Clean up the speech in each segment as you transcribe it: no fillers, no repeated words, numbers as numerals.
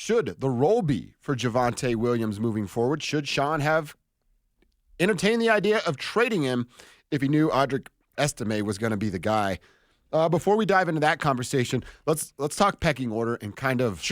should the role be for Javonte Williams moving forward? Should Sean have entertained the idea of trading him if he knew Audric Estime was going to be the guy? Before we dive into that conversation, let's talk pecking order and kind of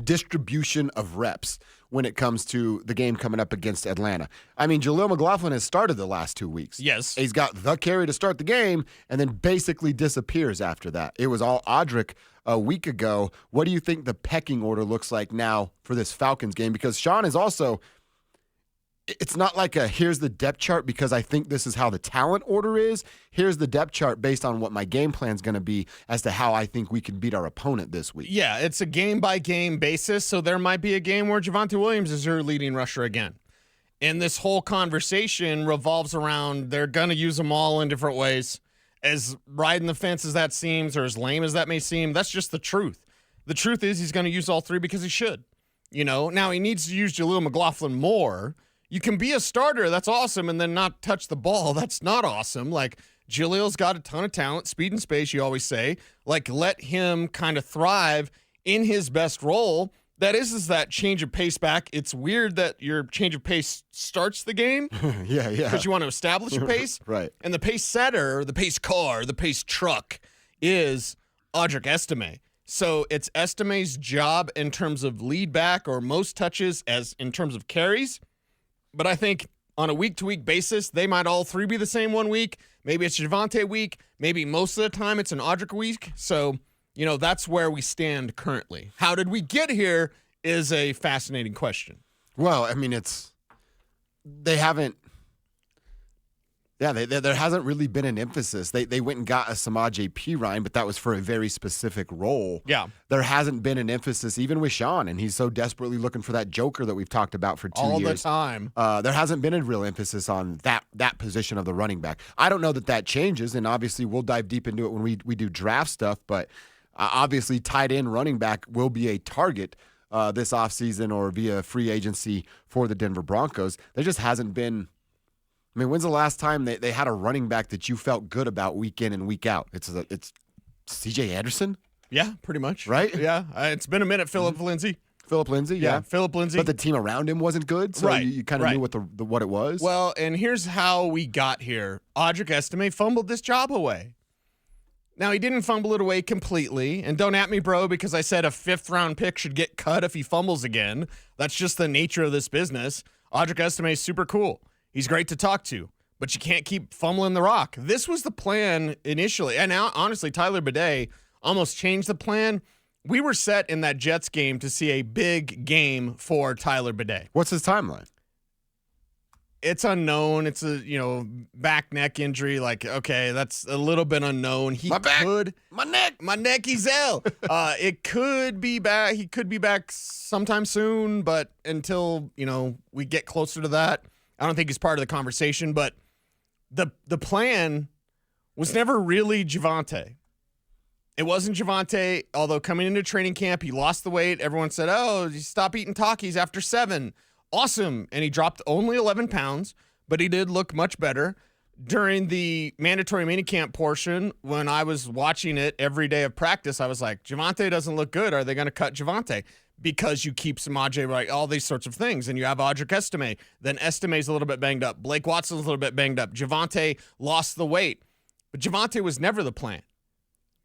distribution of reps when it comes to the game coming up against Atlanta. I mean, Jaleel McLaughlin has started the last 2 weeks. Yes. He's got the carry to start the game and then basically disappears after that. It was all Audric a week ago. What do you think the pecking order looks like now for this Falcons game? Because Sean is also, it's not like here's the depth chart because I think this is how the talent order is. Here's the depth chart based on what my game plan is going to be as to how I think we can beat our opponent this week. Yeah, it's a game-by-game basis, so there might be a game where Javonte Williams is your leading rusher again. And this whole conversation revolves around they're going to use them all in different ways. As riding the fence as that seems, or as lame as that may seem, that's just the truth. The truth is he's going to use all three because he should. Now he needs to use Jaleel McLaughlin more. You can be a starter, that's awesome, and then not touch the ball. That's not awesome. Like, Jaleel's got a ton of talent, speed and space, you always say. Like, let him kind of thrive in his best role. That is that change of pace back. It's weird that your change of pace starts the game. Yeah. Because you want to establish a pace. Right. And the pace setter, the pace car, the pace truck is Audric Estime. So it's Estime's job in terms of lead back or most touches as in terms of carries. But I think on a week-to-week basis, they might all three be the same 1 week. Maybe it's Javonte week. Maybe most of the time it's an Audric week. So, that's where we stand currently. How did we get here is a fascinating question. Well, I mean, there hasn't really been an emphasis. They went and got a Samaje Perine, but that was for a very specific role. Yeah. There hasn't been an emphasis, even with Sean, and he's so desperately looking for that joker that we've talked about for 2 years. All the time. There hasn't been a real emphasis on that position of the running back. I don't know that changes, and obviously we'll dive deep into it when we do draft stuff, but obviously tight end running back will be a target this offseason or via free agency for the Denver Broncos. There just hasn't been. I mean, when's the last time they had a running back that you felt good about week in and week out? It's C.J. Anderson? Yeah, pretty much. Right? Yeah. It's been a minute, Philip Lindsay. Philip Lindsay, yeah. Philip Lindsay. But the team around him wasn't good, so right. you kind of knew what it was. Well, and here's how we got here. Audric Estime fumbled this job away. Now, he didn't fumble it away completely, and don't at me, bro, because I said a fifth-round pick should get cut if he fumbles again. That's just the nature of this business. Audric Estime is super cool. He's great to talk to, but you can't keep fumbling the rock. This was the plan initially. And now, honestly, Tyler Bidet almost changed the plan. We were set in that Jets game to see a big game for Tyler Bidet. What's his timeline? It's unknown. It's a, back neck injury. Like, okay, that's a little bit unknown. My neck, he's ill. It could be back. He could be back sometime soon, but until, we get closer to that, I don't think he's part of the conversation. But the plan was never really Javonte. It wasn't Javonte, although coming into training camp, he lost the weight. Everyone said, oh, stop eating Takis after 7. Awesome. And he dropped only 11 pounds, but he did look much better. During the mandatory minicamp portion, when I was watching it every day of practice, I was like, Javonte doesn't look good. Are they going to cut Javonte? Because you keep Samaje, right, all these sorts of things. And you have Audric Estime. Then Estime's a little bit banged up. Blake Watson's a little bit banged up. Javonte lost the weight. But Javonte was never the plan.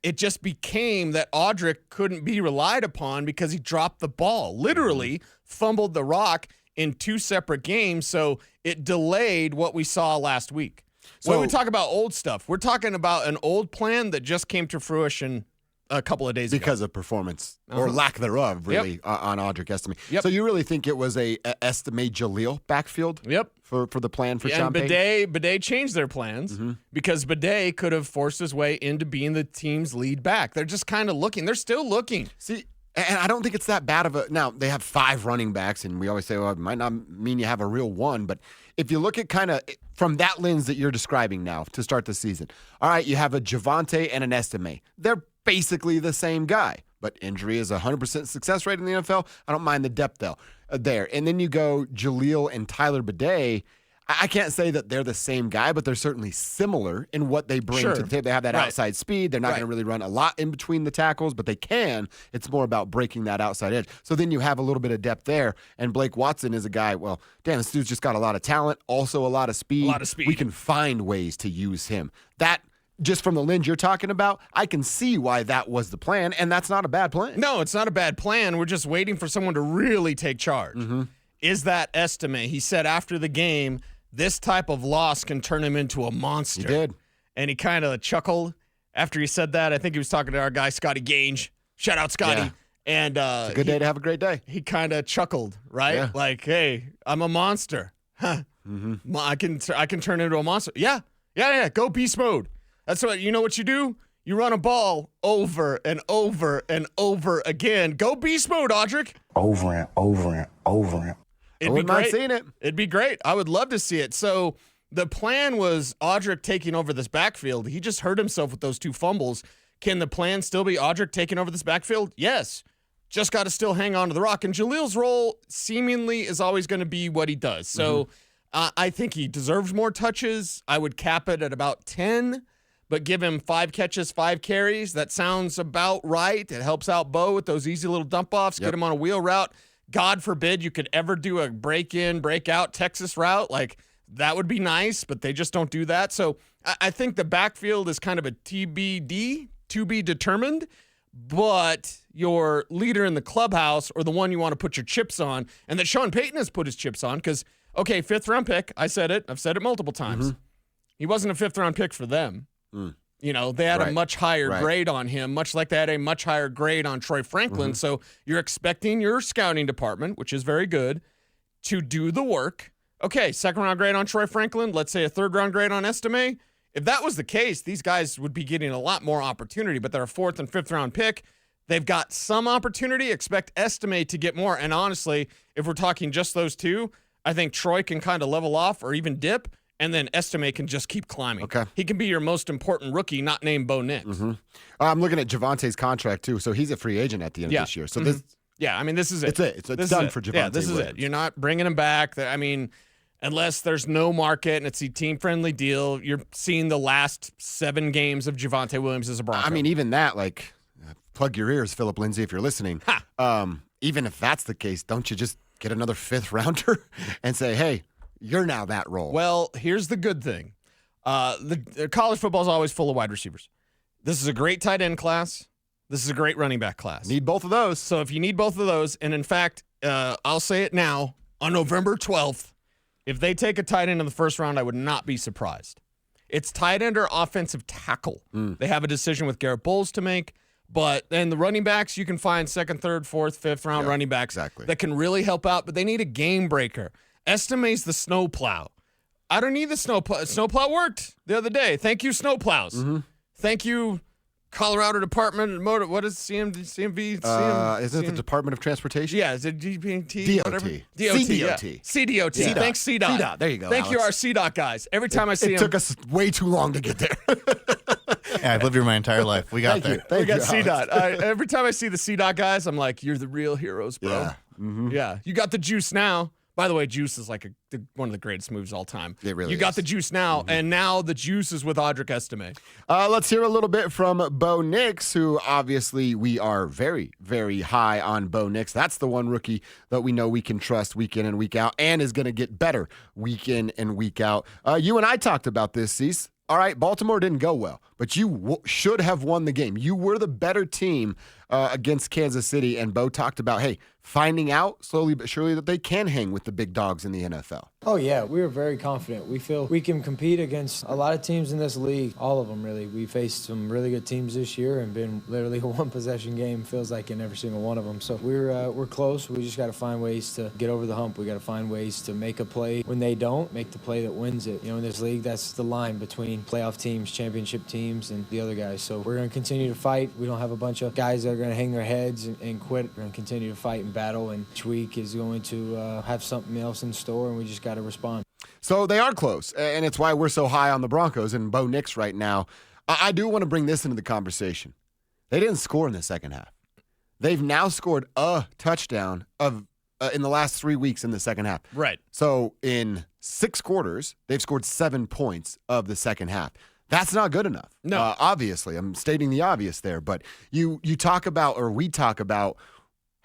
It just became that Audric couldn't be relied upon because he dropped the ball. Literally fumbled the rock in 2 separate games, so it delayed what we saw last week. So when we talk about old stuff, we're talking about an old plan that just came to fruition a couple of days ago. Because of performance or lack thereof, really, on Audric Estime. Yep. So you really think it was a Estime Jaleel backfield? Yep. For the plan for Sean Payton? And Bidet changed their plans because Bidet could have forced his way into being the team's lead back. They're just kind of looking. They're still looking. See, and I don't think it's that bad of a – now, they have 5 running backs, and we always say, well, it might not mean you have a real one. But if you look at kind of from that lens that you're describing now to start the season, all right, you have a Javonte and an Estime. They're basically the same guy, but injury is 100% success rate in the NFL. I don't mind the depth, though, there. And then you go Jaleel and Tyler Bidet. I can't say that they're the same guy, but they're certainly similar in what they bring to the table. They have that outside speed. They're not going to really run a lot in between the tackles, but they can. It's more about breaking that outside edge. So then you have a little bit of depth there. And Blake Watson is a guy, well, damn, this dude's just got a lot of talent, also a lot of speed. We can find ways to use him. That, just from the lens you're talking about, I can see why that was the plan, and that's not a bad plan. No, it's not a bad plan. We're just waiting for someone to really take charge. Is that Estime? He said after the game, this type of loss can turn him into a monster. He did. And he kind of chuckled after he said that. I think he was talking to our guy, Scotty Gange. Shout out, Scotty. Yeah. And it's a good day to have a great day. He kind of chuckled, right? Yeah. Like, hey, I'm a monster. Huh. I can turn into a monster. Yeah. Go beast mode. That's what, you know what you do? You run a ball over and over and over again. Go beast mode, Audric. Over and over and over and. It'd be great. Seeing it. It'd be great. I would love to see it. So the plan was Audric taking over this backfield. He just hurt himself with those 2 fumbles. Can the plan still be Audric taking over this backfield? Yes. Just got to still hang on to the rock. And Jaleel's role seemingly is always going to be what he does. So I think he deserves more touches. I would cap it at about 10, but give him 5 catches, 5 carries. That sounds about right. It helps out Bo with those easy little dump-offs, get him on a wheel route. God forbid you could ever do a break-in, break-out Texas route. Like, that would be nice, but they just don't do that. So I think the backfield is kind of a TBD, to be determined, but your leader in the clubhouse or the one you want to put your chips on, and that Sean Payton has put his chips on because, okay, 5th-round pick, I said it. I've said it multiple times. He wasn't a 5th-round pick for them. You know, they had a much higher grade on him, much like they had a much higher grade on Troy Franklin. So you're expecting your scouting department, which is very good, to do the work. Okay, 2nd-round grade on Troy Franklin. Let's say a 3rd-round grade on Estime. If that was the case, these guys would be getting a lot more opportunity, but they're a 4th and 5th-round pick. They've got some opportunity. Expect Estime to get more. And honestly, if we're talking just those 2, I think Troy can kind of level off or even dip. And then Estime can just keep climbing. Okay. He can be your most important rookie, not named Bo Nix. I'm looking at Javonte's contract, too. So he's a free agent at the end of this year. So this, I mean, this is it. It's done for Javonte. Yeah, this is it. You're not bringing him back. I mean, unless there's no market and it's a team-friendly deal, you're seeing the last 7 games of Javonte Williams as a Bronco. I mean, even that, like, plug your ears, Philip Lindsay, if you're listening. Even if that's the case, don't you just get another 5th-rounder and say, hey, you're now that role. Well, here's the good thing. The college football is always full of wide receivers. This is a great tight end class. This is a great running back class. Need both of those. So if you need both of those, and in fact, I'll say it now, on November 12th, if they take a tight end in the 1st round, I would not be surprised. It's tight end or offensive tackle. They have a decision with Garrett Bowles to make. But then the running backs, you can find 2nd, 3rd, 4th, 5th-round running backs that can really help out, but they need a game breaker. Estime's the snowplow. I don't need the snowplow. Snowplow worked the other day. Thank you, snowplows. Thank you, Colorado Department of Motor. What is CMV? Isn't it the Department of Transportation? Yeah, is it DPT? DOT. Whatever? CDOT. CDOT. Yeah. Thanks, CDOT. CDOT. There you go. Thank you, our Alex. CDOT guys. Every time I see it them. took us way too long to get there. Yeah, I've lived here my entire life. We got there. We got CDOT. Every time I see the CDOT guys, I'm like, you're the real heroes, bro. Yeah. You got the juice now. By the way, juice is like one of the greatest moves of all time. It really is. You got the juice now, and now the juice is with Audric Estime. Let's hear a little bit from Bo Nix, who obviously we are very, very high on Bo Nix. That's the one rookie that we know we can trust week in and week out and is going to get better week in and week out. You and I talked about this, Cease. All right, Baltimore didn't go well, but you should have won the game. You were the better team against Kansas City, and Bo talked about, hey, finding out slowly but surely that they can hang with the big dogs in the NFL. Oh, yeah, we were very confident. We feel we can compete against a lot of teams in this league, all of them, really. We faced some really good teams this year and been literally a one-possession game, feels like, in every single one of them. So we're close. We just got to find ways to get over the hump. We got to find ways to make a play. When they don't, make the play that wins it. You know, in this league, that's the line between playoff teams, championship teams, and the other guys. So we're going to continue to fight. We don't have a bunch of guys that are going to hang their heads and quit. We're going to continue to fight and battle, and each week is going to have something else in store, and we just got to respond. So they are close, and it's why we're so high on the Broncos and Bo Nix right now. I do want to bring this into the conversation. They didn't score in the second half. They've now scored a touchdown in the last 3 weeks in the second half. Right. So in 6 quarters, they've scored 7 points of the second half. That's not good enough. No. Obviously, I'm stating the obvious there, but you talk about, or we talk about,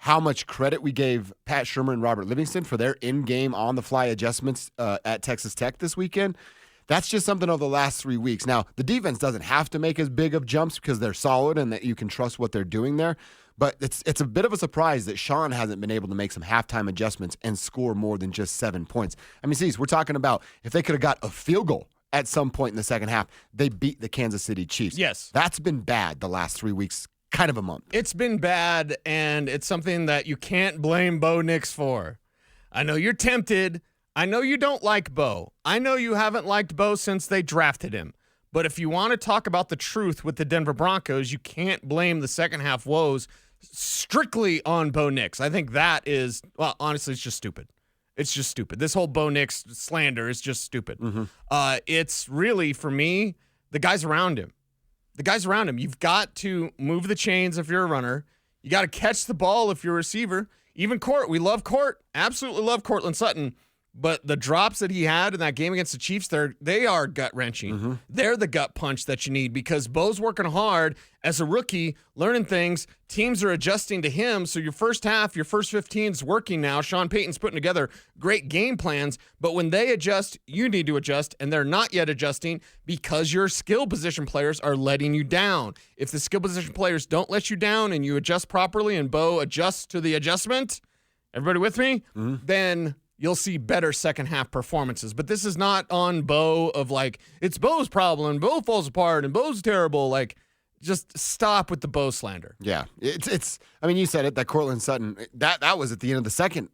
how much credit we gave Pat Shurmur and Robert Livingston for their in-game, on-the-fly adjustments at Texas Tech this weekend. That's just something over the last 3 weeks. Now, the defense doesn't have to make as big of jumps because they're solid and that you can trust what they're doing there. But it's a bit of a surprise that Sean hasn't been able to make some halftime adjustments and score more than just 7 points. I mean, see, we're talking about if they could have got a field goal at some point in the second half, they beat the Kansas City Chiefs. Yes. That's been bad the last 3 weeks. Kind of a month. It's been bad, and it's something that you can't blame Bo Nix for. I know you're tempted. I know you don't like Bo. I know you haven't liked Bo since they drafted him. But if you want to talk about the truth with the Denver Broncos, you can't blame the second half woes strictly on Bo Nix. I think that is, well, honestly, it's just stupid. It's just stupid. This whole Bo Nix slander is just stupid. It's really, for me, the guys around him. The guys around him, you've got to move the chains if you're a runner. You got to catch the ball if you're a receiver. Even Court, we love Court. Absolutely love Cortland Sutton. But the drops that he had in that game against the Chiefs, they are gut-wrenching. They're the gut punch that you need because Bo's working hard as a rookie, learning things. Teams are adjusting to him. So your first half, your first 15 is working now. Sean Payton's putting together great game plans. But when they adjust, you need to adjust. And they're not yet adjusting because your skill position players are letting you down. If the skill position players don't let you down and you adjust properly and Bo adjusts to the adjustment, everybody with me? Then you'll see better second half performances. But this is not on Bo of like, it's Bo's problem, Bo falls apart, and Bo's terrible. Like, just stop with the Bo slander. Yeah. It's I mean, you said it, that Cortland Sutton, that was at the end of the second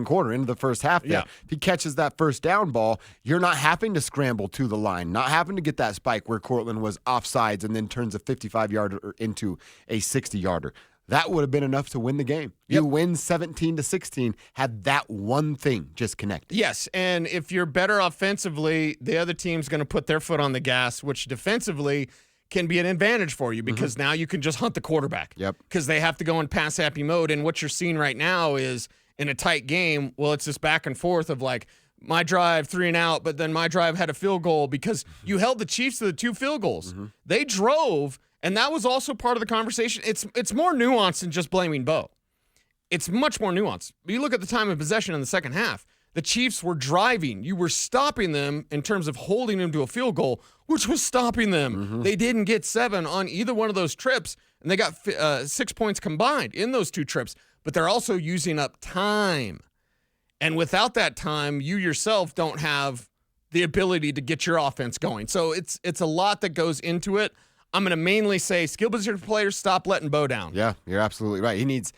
quarter, into the first half there. Yeah. If he catches that first down ball, you're not having to scramble to the line, not having to get that spike where Cortland was offsides and then turns a 55-yarder into a 60-yarder. That would have been enough to win the game. You win 17-16, had that one thing just connected. Yes, and if you're better offensively, the other team's going to put their foot on the gas, which defensively can be an advantage for you because now you can just hunt the quarterback. Yep. Because they have to go in pass-happy mode, and what you're seeing right now is in a tight game, well, it's this back and forth of like, my drive 3 and out, but then my drive had a field goal because you held the Chiefs to the 2 field goals. They drove. And that was also part of the conversation. It's more nuanced than just blaming Bo. It's much more nuanced. You look at the time of possession in the second half. The Chiefs were driving. You were stopping them in terms of holding them to a field goal, which was stopping them. They didn't get 7 on either one of those trips, and they got 6 points combined in those 2 trips. But they're also using up time. And without that time, you yourself don't have the ability to get your offense going. So it's a lot that goes into it. I'm going to mainly say skill position players, stop letting Bo down. Yeah, you're absolutely right. He needs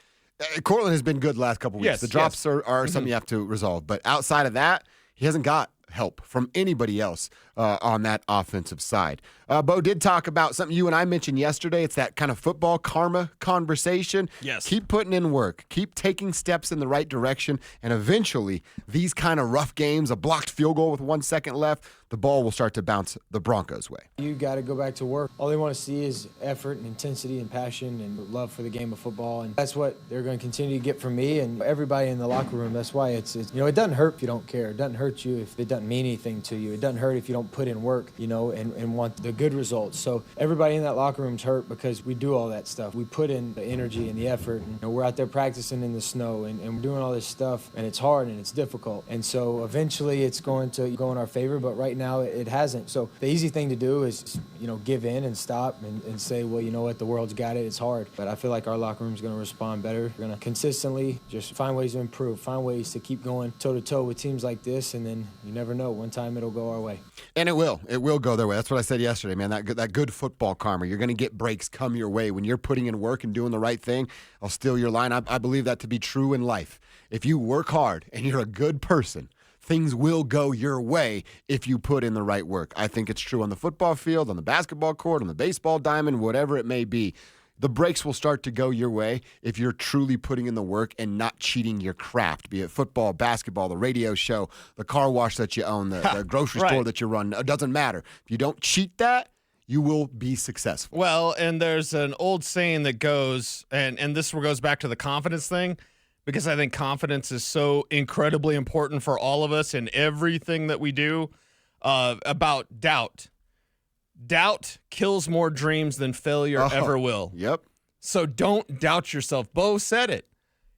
Cortland has been good the last couple weeks. Yes, the drops are something you have to resolve. But outside of that, he hasn't got help from anybody else on that offensive side. Bo did talk about something you and I mentioned yesterday. It's that kind of football karma conversation. Yes. Keep putting in work. Keep taking steps in the right direction. And eventually, these kind of rough games, a blocked field goal with 1 second left, the ball will start to bounce the Broncos' way. You got to go back to work. All they want to see is effort and intensity and passion and love for the game of football. And that's what they're going to continue to get from me and everybody in the locker room. That's why it's it doesn't hurt if you don't care. It doesn't hurt you if it doesn't mean anything to you. It doesn't hurt if you don't put in work, and want the good results. So everybody in that locker room's hurt because we do all that stuff. We put in the energy and the effort. And we're out there practicing in the snow and we're doing all this stuff, and it's hard and it's difficult. And so eventually it's going to go in our favor, but right now it hasn't. So the easy thing to do is, give in and stop and say, well, you know what, the world's got it. It's hard. But I feel like our locker room's going to respond better. We're going to consistently just find ways to improve, find ways to keep going toe-to-toe with teams like this, and then you never know. One time it'll go our way. And it will. It will go their way. That's what I said yesterday, man. That good football karma. You're going to get breaks come your way. When you're putting in work and doing the right thing, I'll steal your line. I believe that to be true in life. If you work hard and you're a good person, things will go your way if you put in the right work. I think it's true on the football field, on the basketball court, on the baseball diamond, whatever it may be. The breaks will start to go your way if you're truly putting in the work and not cheating your craft, be it football, basketball, the radio show, the car wash that you own, the grocery store that you run. It doesn't matter. If you don't cheat that, you will be successful. Well, and there's an old saying that goes, and this goes back to the confidence thing. because I think confidence is so incredibly important for all of us in everything that we do. About doubt. Doubt kills more dreams than failure ever will. Yep. So don't doubt yourself. Bo said it.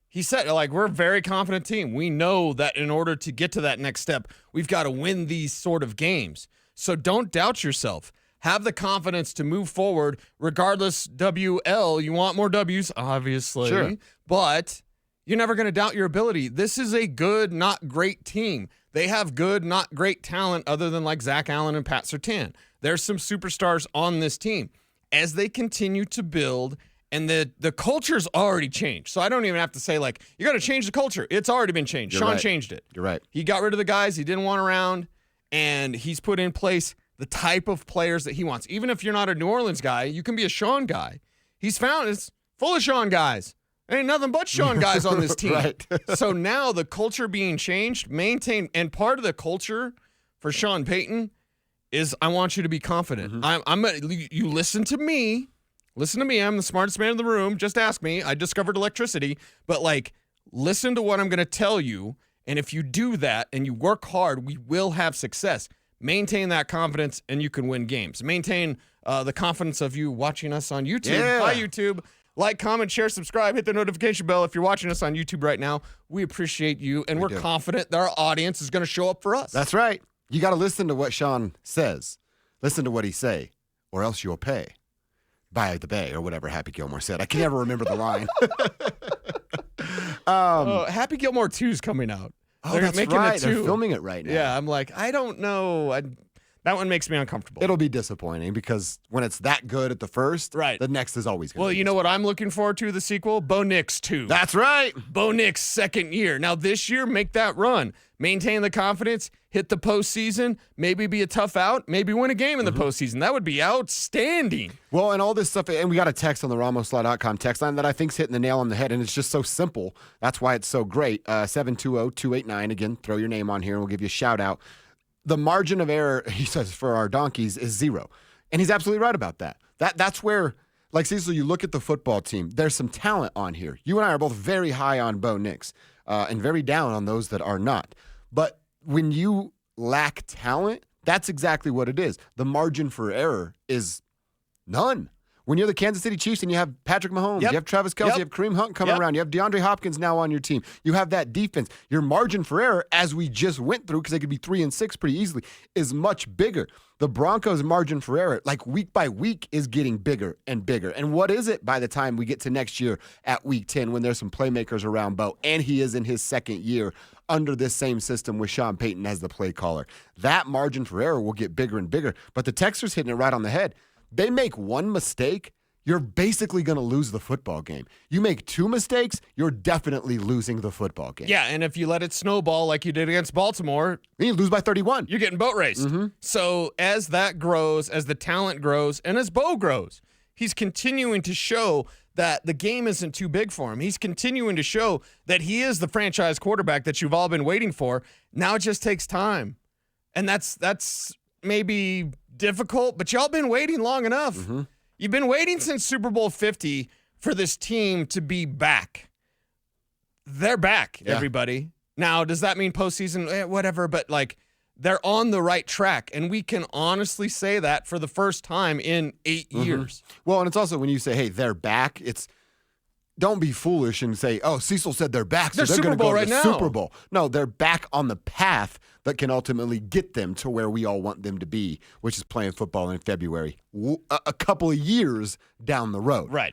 He said, like, we're a very confident team. We know that in order to get to that next step, we've got to win these sort of games. So don't doubt yourself. Have the confidence to move forward, regardless. WL, you want more W's, obviously. Sure. But you're never going to doubt your ability. This is a good, not great team. They have good, not great talent other than like Zach Allen and Pat Surtain. There's some superstars on this team. As they continue to build, and the culture's already changed. So I don't even have to say, like, you got to change the culture. It's already been changed. Sean changed it. You're right. He got rid of the guys he didn't want around, and he's put in place the type of players that he wants. Even if you're not a New Orleans guy, you can be a Sean guy. He's found it's full of Sean guys. There ain't nothing but Sean guys on this team. Right. So now the culture being changed, maintained, and part of the culture for Sean Payton is I want you to be confident. You listen to me. Listen to me. I'm the smartest man in the room. Just ask me. I discovered electricity. But, like, listen to what I'm going to tell you. And if you do that and you work hard, we will have success. Maintain that confidence, and you can win games. Maintain the confidence of you watching us on YouTube. Yeah. Hi, YouTube. Like, comment, share, subscribe. Hit the notification bell if you're watching us on YouTube right now. We appreciate you, and we're confident that our audience is going to show up for us. That's right. You got to listen to what Sean says. Listen to what he say, or else you'll pay. By the Bay, or whatever Happy Gilmore said. I can never remember the line. Happy Gilmore 2 is coming out. Oh, that's right. They're filming it right now. Yeah, I'm like, I don't know. That one makes me uncomfortable. It'll be disappointing because when it's that good at the first, right, the next is always good. Well, you know what I'm looking forward to, the sequel? Bo Nix 2. That's right. Bo Nix' second year. Now, this year, make that run. Maintain the confidence, hit the postseason, maybe be a tough out, maybe win a game in the postseason. That would be outstanding. Well, and all this stuff, and we got a text on the RamosLaw.com text line that I think's hitting the nail on the head, and it's just so simple. That's why it's so great. 720-289. Again, throw your name on here, and we'll give you a shout-out. The margin of error, he says, for our donkeys is 0. And he's absolutely right about that. That's where, like, Cecil, you look at the football team, there's some talent on here. You and I are both very high on Bo Nix and very down on those that are not. But when you lack talent, that's exactly what it is. The margin for error is none. When you're the Kansas City Chiefs and you have Patrick Mahomes, you have Travis Kelce, you have Kareem Hunt coming around, you have DeAndre Hopkins now on your team, you have that defense, your margin for error, as we just went through, because they could be 3-6 pretty easily, is much bigger. The Broncos' margin for error, like week by week, is getting bigger and bigger. And what is it by the time we get to next year at week 10 when there's some playmakers around Bo, and he is in his second year under this same system with Sean Payton as the play caller? That margin for error will get bigger and bigger. But the Texans hitting it right on the head. They make one mistake, you're basically going to lose the football game. You make 2 mistakes, you're definitely losing the football game. Yeah, and if you let it snowball like you did against Baltimore, then you lose by 31. You're getting boat raced. So as that grows, as the talent grows, and as Bo grows, he's continuing to show that the game isn't too big for him. He's continuing to show that he is the franchise quarterback that you've all been waiting for. Now it just takes time. And that's maybe difficult, but y'all been waiting long enough. You've been waiting since Super Bowl 50 for this team to be back. They're back, everybody. Now, does that mean postseason? Whatever, but like they're on the right track, and we can honestly say that for the first time in 8 years. Well, and it's also when you say, hey, they're back, it's don't be foolish and say, oh, Cecil said they're back, so they're going to go to the Super Bowl. No, they're back on the path that can ultimately get them to where we all want them to be, which is playing football in February, a couple of years down the road. Right.